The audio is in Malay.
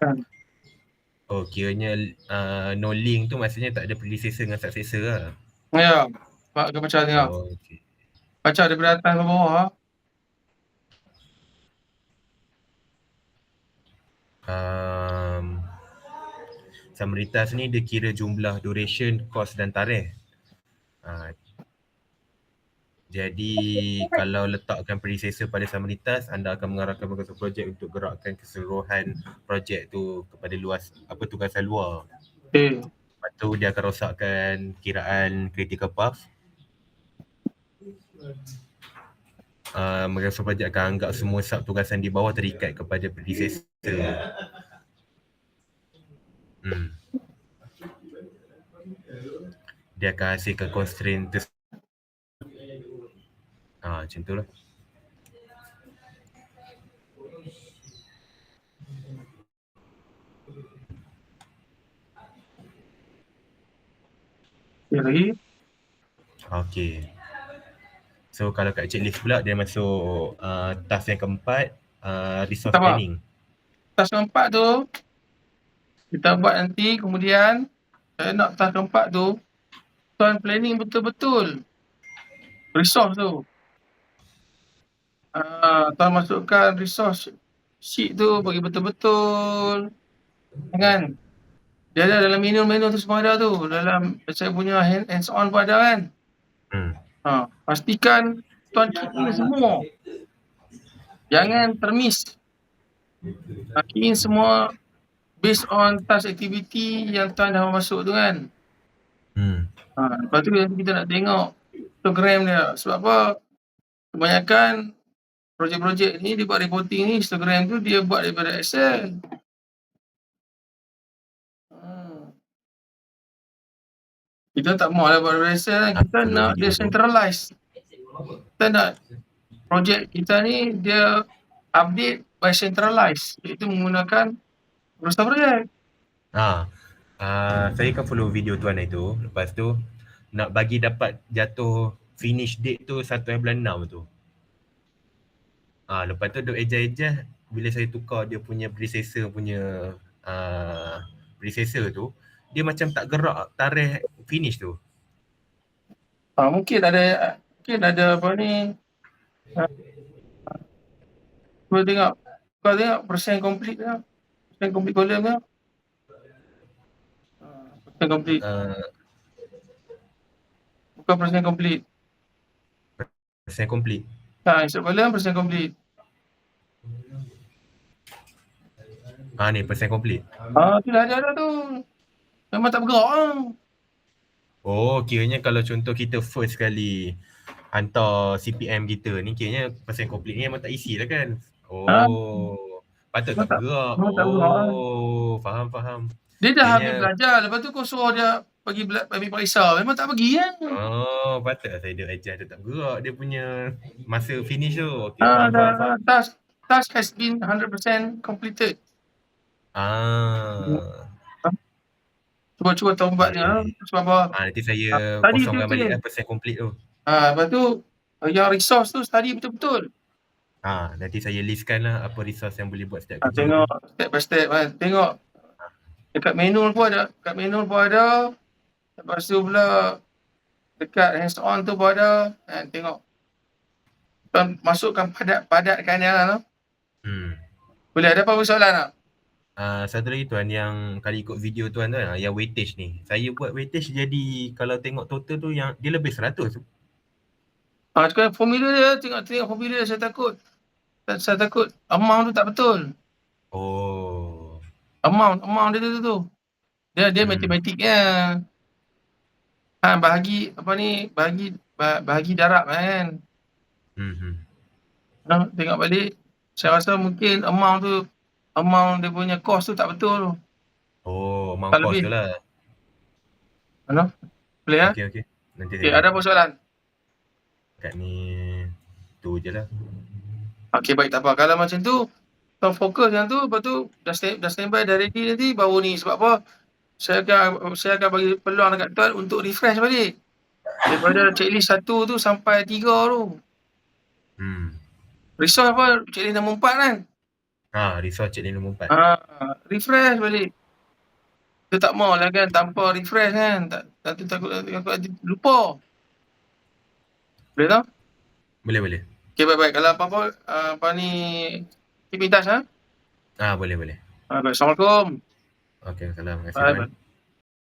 Kan. Oh, kiranya no link tu maksudnya tak ada predecessor dengan successor lah. Ya, kau baca tengok. Oh, okay. Baca daripada atas ke bawah. Summaritas ni dia kira jumlah duration, cost dan tarikh. Jadi kalau letakkan predecessor pada summaritas, anda akan mengarahkan pengurusan projek untuk gerakkan keseluruhan projek tu kepada luas tugasan luar. Okay. Lepas tu dia akan rosakkan kiraan critical path. Pengurusan projek akan anggap semua sub tugasan di bawah terikat kepada predecessor. Dia akan hasilkan constraint macam tu lah. Lagi. Okay. So kalau kat checklist pula dia masuk task yang keempat, resource planning. Task keempat tu kita buat nanti, kemudian saya nak task keempat tu tuan planning betul-betul resource tu. Tuan masukkan resource sheet tu bagi betul-betul, kan? Dia ada dalam menu tu semua ada tu, dalam saya punya hands on pun ada kan. Pastikan tuan key in semua, jangan termiss. Key in semua based on task activity yang tuan dah masuk tu kan. Lepas tu kita nak tengok program dia. Sebab apa? Kebanyakan projek-projek ni dia buat reporting ni, Instagram tu dia buat daripada Excel. Kita tak mahu lah buat daripada Excel kan. Kita nak dia centralized. Kita nak projek kita ni dia update by centralized, iaitu menggunakan pengurusan projek. Saya akan follow video tuan itu. Lepas tu nak bagi dapat jatuh finish date tu 1 bulan 6 tu. Lepas tu duk adjust bila saya tukar dia punya predecessor tu, dia macam tak gerak tarikh finish tu. Mungkin ada apa ni. Kau tengok persen complete tengok. Persen complete column tengok. Persen complete. Bukan persen complete. Persen complete. Insert column persen complete. Ni persen complete. Tu dah ada tu. Memang tak bergerak lah. Oh, kiranya kalau contoh kita first kali hantar CPM kita ni, kiranya persen complete ni memang tak isi lah kan? Patut tak bergerak. Faham. Dia dah habis belajar, lepas tu kau suruh dia pergi ambil periksa, memang tak pergi kan? Patutlah saya dia adjust dia tak bergerak dia punya masa finish tu. Okay, faham. Task has been 100% completed. Cuba tombat dia. Sebab apa? Nanti saya kosongkan balik lah persen complete tu. Lepas tu yang resource tu study betul-betul. Nanti saya listkan lah apa resource yang boleh buat setiap kerja. Tengok step by step kan. Tengok dekat manual pun ada. Lepas tu pula dekat hands on tu pun ada. Tengok. Tuan masukkan padatkan dia lah. Boleh, ada apa soalan tak? Satu lagi tuan, yang kali ikut video tuan tu yang weightage ni. Saya buat weightage jadi kalau tengok total tu yang dia lebih 100. Sekarang formula dia, tengok formula dia, saya takut amount tu tak betul. Amount dia tu. Dia matematiknya. Bahagi apa ni, bahagi darab kan. Tengok balik, saya rasa mungkin amount dia punya cost tu tak betul. Amount cost tu lah. Boleh ya? Okay. Nanti ada apa soalan? Kat ni tu je lah. Okay, baik, tak apa. Kalau macam tu, tuan fokus yang tu, lepas tu dah standby, dah ready nanti, baru ni. Sebab apa? Saya akan bagi peluang dekat tuan untuk refresh balik. Daripada checklist 1 tu sampai 3 tu. Resource apa? Checklist nombor 4 kan? Risau cek 5 nombor 4. Refresh balik. Kita tak mau lah kan tanpa refresh kan. Nanti takut lupa. Boleh tak? Boleh. Okay, baik-baik. Kalau apa-apa, apa ni, keep in touch, ha? Boleh. Baik. Assalamualaikum. Okey, salam. Terima kasih Bye. Wan.